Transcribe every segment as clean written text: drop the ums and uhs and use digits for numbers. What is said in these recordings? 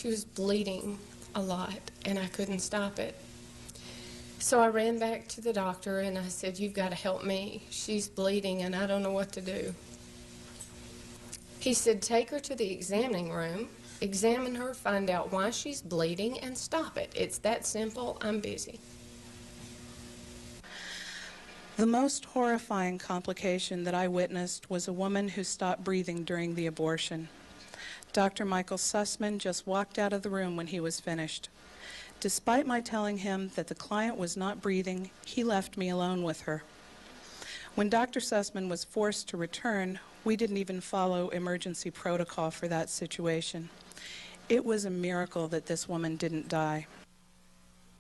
She was bleeding a lot, and I couldn't stop it. So I ran back to the doctor, and I said, "You've got to help me. She's bleeding, and I don't know what to do." He said, "Take her to the examining room, examine her, find out why she's bleeding, and stop it. It's that simple. I'm busy." The most horrifying complication that I witnessed was a woman who stopped breathing during the abortion. Dr. Michael Sussman just walked out of the room when he was finished. Despite my telling him that the client was not breathing, he left me alone with her. When Dr. Sussman was forced to return, we didn't even follow emergency protocol for that situation. It was a miracle that this woman didn't die.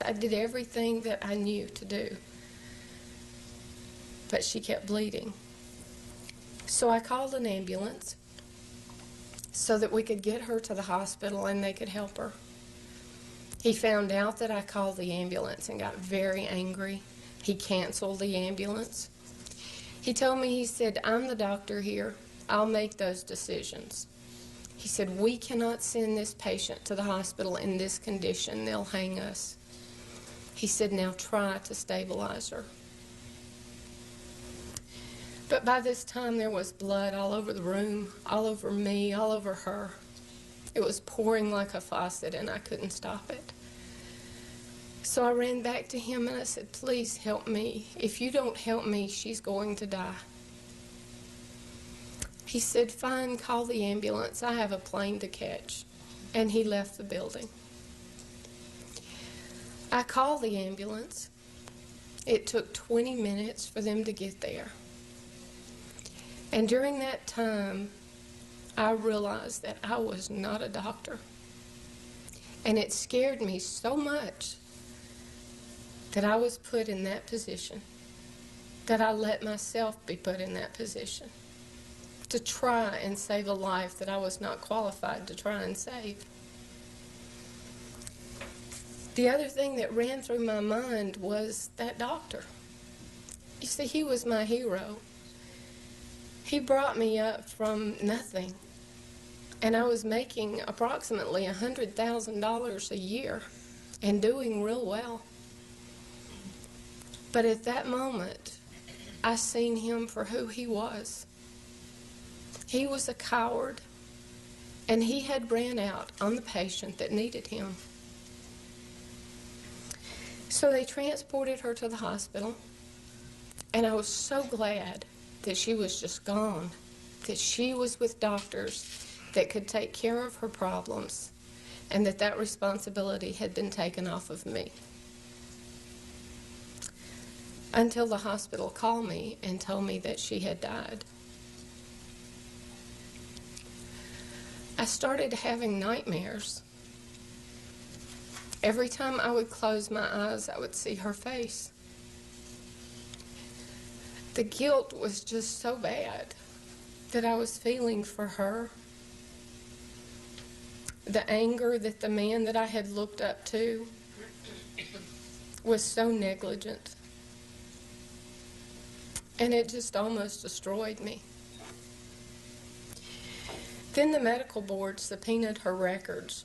I did everything that I knew to do, but she kept bleeding. So I called an ambulance so that we could get her to the hospital and they could help her. He found out that I called the ambulance and got very angry. He canceled the ambulance. He told me, he said, "I'm the doctor here. I'll make those decisions." He said, "We cannot send this patient to the hospital in this condition. They'll hang us." He said, "Now try to stabilize her." But by this time, there was blood all over the room, all over me, all over her. It was pouring like a faucet, and I couldn't stop it. So I ran back to him, and I said, "Please help me. If you don't help me, she's going to die." He said, "Fine, call the ambulance. I have a plane to catch." And he left the building. I called the ambulance. It took 20 minutes for them to get there. And during that time, I realized that I was not a doctor. And it scared me so much that I was put in that position, that I let myself be put in that position, to try and save a life that I was not qualified to try and save. The other thing that ran through my mind was that doctor. You see, he was my hero. He brought me up from nothing, and I was making approximately $100,000 a year and doing real well. But at that moment, I seen him for who he was. He was a coward, and he had ran out on the patient that needed him. So they transported her to the hospital, and I was so glad that she was just gone, that she was with doctors that could take care of her problems, and that that responsibility had been taken off of me. Until the hospital called me and told me that she had died. I started having nightmares. Every time I would close my eyes, I would see her face. The guilt was just so bad that I was feeling for her. The anger that the man that I had looked up to was so negligent. And it just almost destroyed me. Then the medical board subpoenaed her records.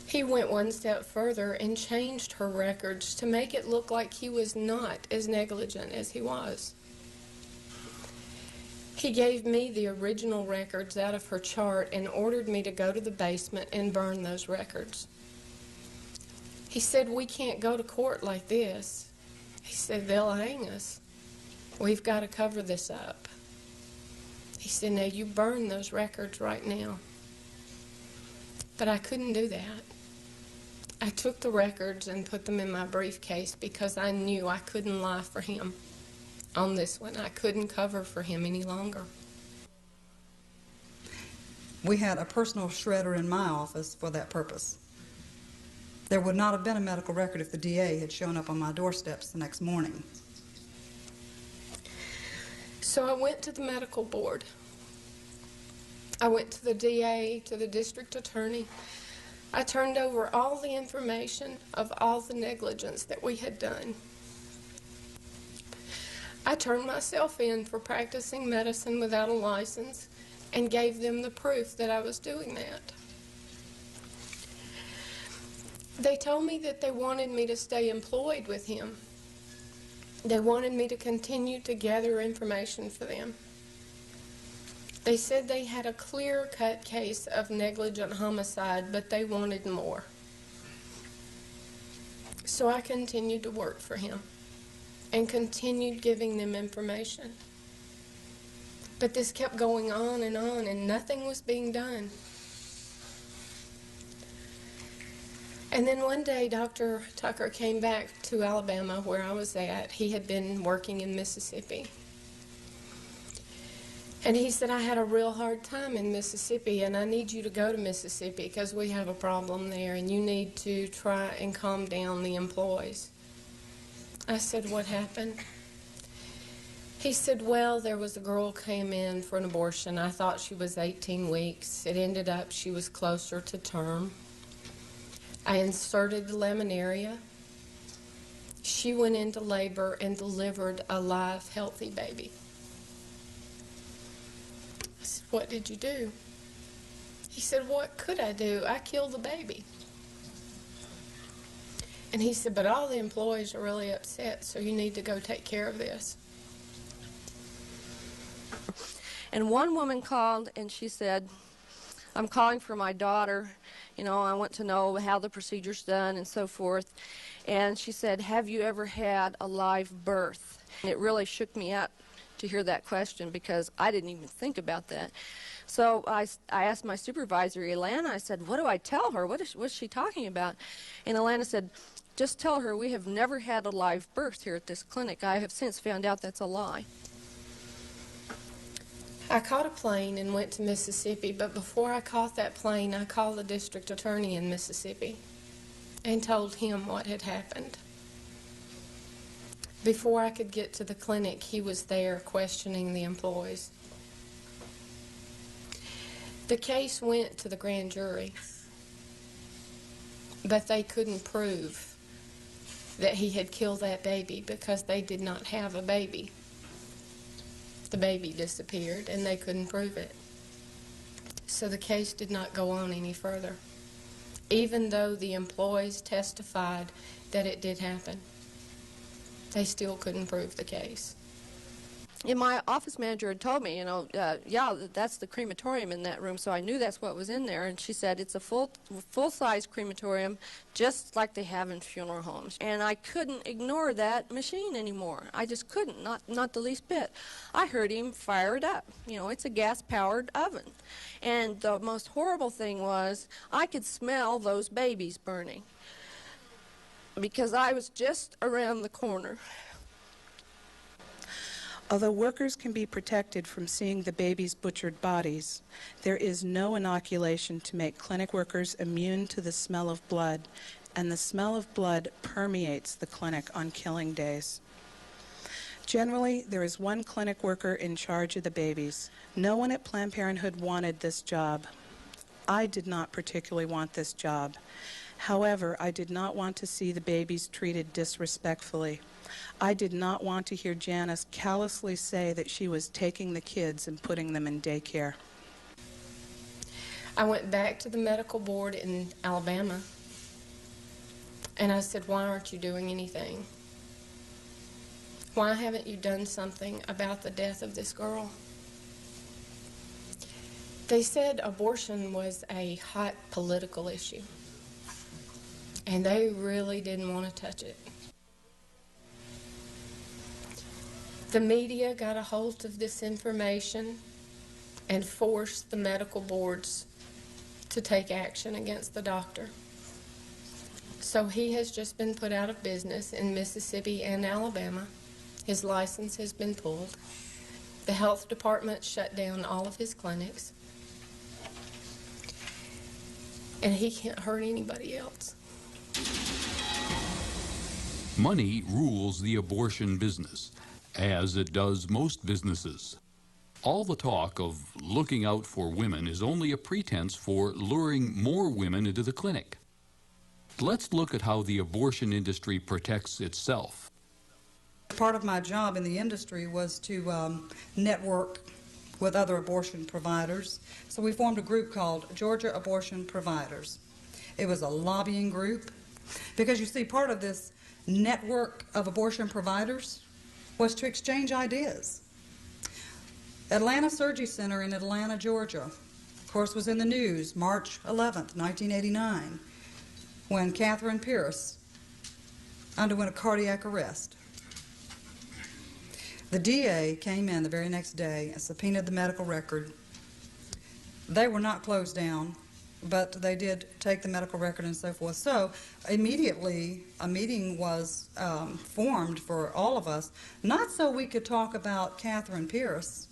He went one step further and changed her records to make it look like he was not as negligent as he was. He gave me the original records out of her chart and ordered me to go to the basement and burn those records. He said, "We can't go to court like this." He said, "They'll hang us. We've got to cover this up." He said, "Now you burn those records right now." But I couldn't do that. I took the records and put them in my briefcase because I knew I couldn't lie for him on this one. I couldn't cover for him any longer. We had a personal shredder in my office for that purpose. There would not have been a medical record if the DA had shown up on my doorsteps the next morning. So I went to the medical board. I went to the DA, to the district attorney. I turned over all the information of all the negligence that we had done. I turned myself in for practicing medicine without a license and gave them the proof that I was doing that. They told me that they wanted me to stay employed with him. They wanted me to continue to gather information for them. They said they had a clear-cut case of negligent homicide, but they wanted more. So I continued to work for him and continued giving them information. But this kept going on, and nothing was being done. And then one day, Dr. Tucker came back to Alabama, where I was at. He had been working in Mississippi. And he said, I had a real hard time in Mississippi, and I need you to go to Mississippi because we have a problem there, and you need to try and calm down the employees. I said, what happened? He said, well, there was a girl came in for an abortion. I thought she was 18 weeks. It ended up she was closer to term. I inserted the laminaria. She went into labor and delivered a live, healthy baby. I said, what did you do? He said, what could I do? I killed the baby. And he said, but all the employees are really upset, so you need to go take care of this. And one woman called and she said, I'm calling for my daughter. You know, I want to know how the procedure's done and so forth. And she said, have you ever had a live birth? And it really shook me up to hear that question because I didn't even think about that. So I asked my supervisor, Ilana, I said, what do I tell her? What's she talking about? And Ilana said, just tell her we have never had a live birth here at this clinic. I have since found out that's a lie. I caught a plane and went to Mississippi, but before I caught that plane, I called the district attorney in Mississippi and told him what had happened. Before I could get to the clinic, he was there questioning the employees. The case went to the grand jury, but they couldn't prove that he had killed that baby because they did not have a baby. The baby disappeared, and they couldn't prove it. So the case did not go on any further, even though the employees testified that it did happen. They still couldn't prove the case. And my office manager had told me, you know, yeah, that's the crematorium in that room, so I knew that's what was in there. And she said it's a full-size crematorium, just like they have in funeral homes. And I couldn't ignore that machine anymore. I just couldn't, not the least bit. I heard him fire it up. You know, it's a gas-powered oven. And the most horrible thing was I could smell those babies burning because I was just around the corner. Although workers can be protected from seeing the baby's butchered bodies, there is no inoculation to make clinic workers immune to the smell of blood, and the smell of blood permeates the clinic on killing days. Generally, there is one clinic worker in charge of the babies. No one at Planned Parenthood wanted this job. I did not particularly want this job. However, I did not want to see the babies treated disrespectfully. I did not want to hear Janice callously say that she was taking the kids and putting them in daycare. I went back to the medical board in Alabama, and I said, why aren't you doing anything? Why haven't you done something about the death of this girl? They said abortion was a hot political issue, and they really didn't want to touch it. The media got a hold of this information and forced the medical boards to take action against the doctor. So he has just been put out of business in Mississippi and Alabama. His license has been pulled. The health department shut down all of his clinics. And he can't hurt anybody else. Money rules the abortion business, as it does most businesses. All the talk of looking out for women is only a pretense for luring more women into the clinic. Let's look at how the abortion industry protects itself. Part of my job in the industry was to network with other abortion providers. So we formed a group called Georgia Abortion Providers. It was a lobbying group. Because you see, part of this network of abortion providers was to exchange ideas. Atlanta Surgery Center in Atlanta, Georgia, of course, was in the news March 11th, 1989, when Catherine Pierce underwent a cardiac arrest. The DA came in the very next day and subpoenaed the medical record. They were not closed down, but they did take the medical record and so forth. So immediately a meeting was formed for all of us, not so we could talk about Catherine Pierce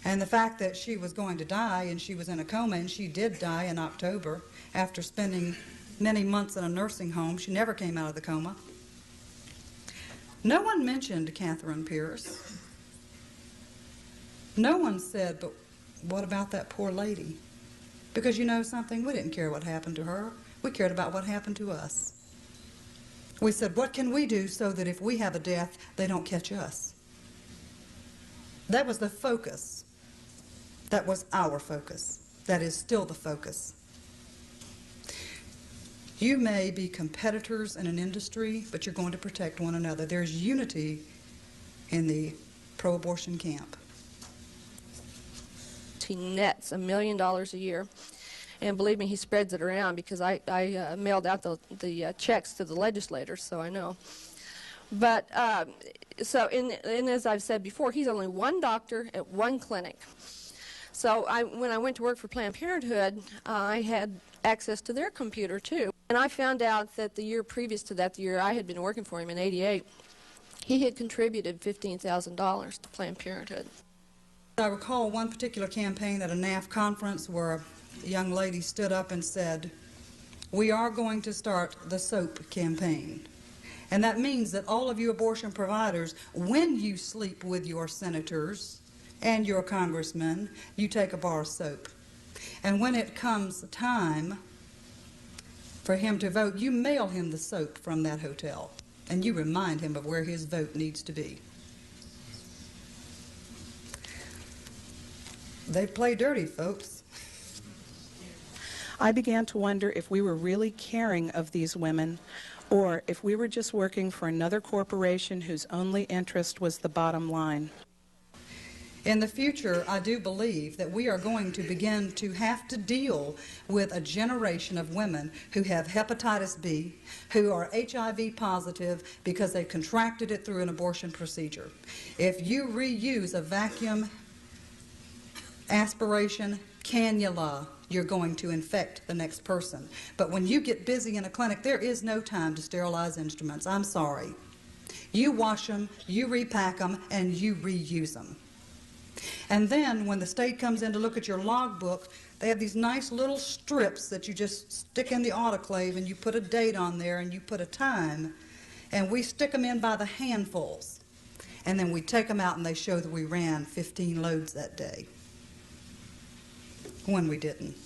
and the fact that she was going to die, and she was in a coma, and she did die in October after spending many months in a nursing home. She never came out of the coma. No one mentioned Catherine Pierce. No one said, but what about that poor lady? Because you know something? We didn't care what happened to her. We cared about what happened to us. We said, what can we do so that if we have a death, they don't catch us? That was the focus. That was our focus. That is still the focus. You may be competitors in an industry, but you're going to protect one another. There's unity in the pro-abortion camp. He nets $1 million a year. And believe me, he spreads it around, because I mailed out the checks to the legislators, so I know. But, so as I've said before, he's only one doctor at one clinic. So when I went to work for Planned Parenthood, I had access to their computer, too. And I found out that the year previous to that, the year I had been working for him in '88, he had contributed $15,000 to Planned Parenthood. I recall one particular campaign at a NAF conference where a young lady stood up and said, "We are going to start the SOAP campaign." And that means that all of you abortion providers, when you sleep with your senators and your congressmen, you take a bar of soap. And when it comes time for him to vote, you mail him the soap from that hotel, and you remind him of where his vote needs to be. They play dirty, folks. I began to wonder if we were really caring of these women, or if we were just working for another corporation whose only interest was the bottom line. In the future, I do believe that we are going to begin to have to deal with a generation of women who have hepatitis B, who are HIV positive because they contracted it through an abortion procedure. If you reuse a vacuum aspiration cannula, you're going to infect the next person. But when you get busy in a clinic, there is no time to sterilize instruments. I'm sorry. You wash them, you repack them, and you reuse them. And then when the state comes in to look at your logbook, they have these nice little strips that you just stick in the autoclave, and you put a date on there and you put a time, and we stick them in by the handfuls. And then we take them out and they show that we ran 15 loads that day, when we didn't.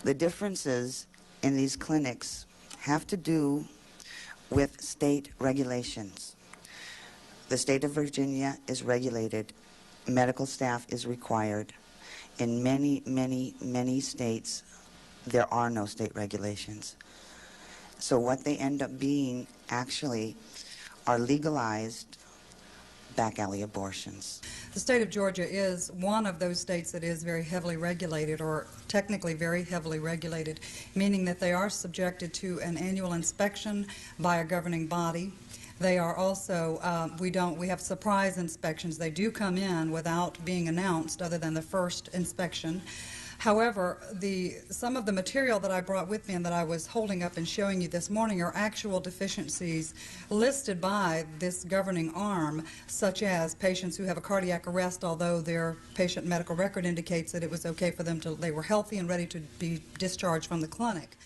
The differences in these clinics have to do with state regulations. The state of Virginia is regulated. Medical staff is required. In many, many, many states, there are no state regulations. So what they end up being actually are legalized back alley abortions. The state of Georgia is one of those states that is very heavily regulated, or technically very heavily regulated, meaning that they are subjected to an annual inspection by a governing body. They are also, we have surprise inspections. They do come in without being announced other than the first inspection. However, some of the material that I brought with me and that I was holding up and showing you this morning are actual deficiencies listed by this governing arm, such as patients who have a cardiac arrest, although their patient medical record indicates that it was okay for them they were healthy and ready to be discharged from the clinic.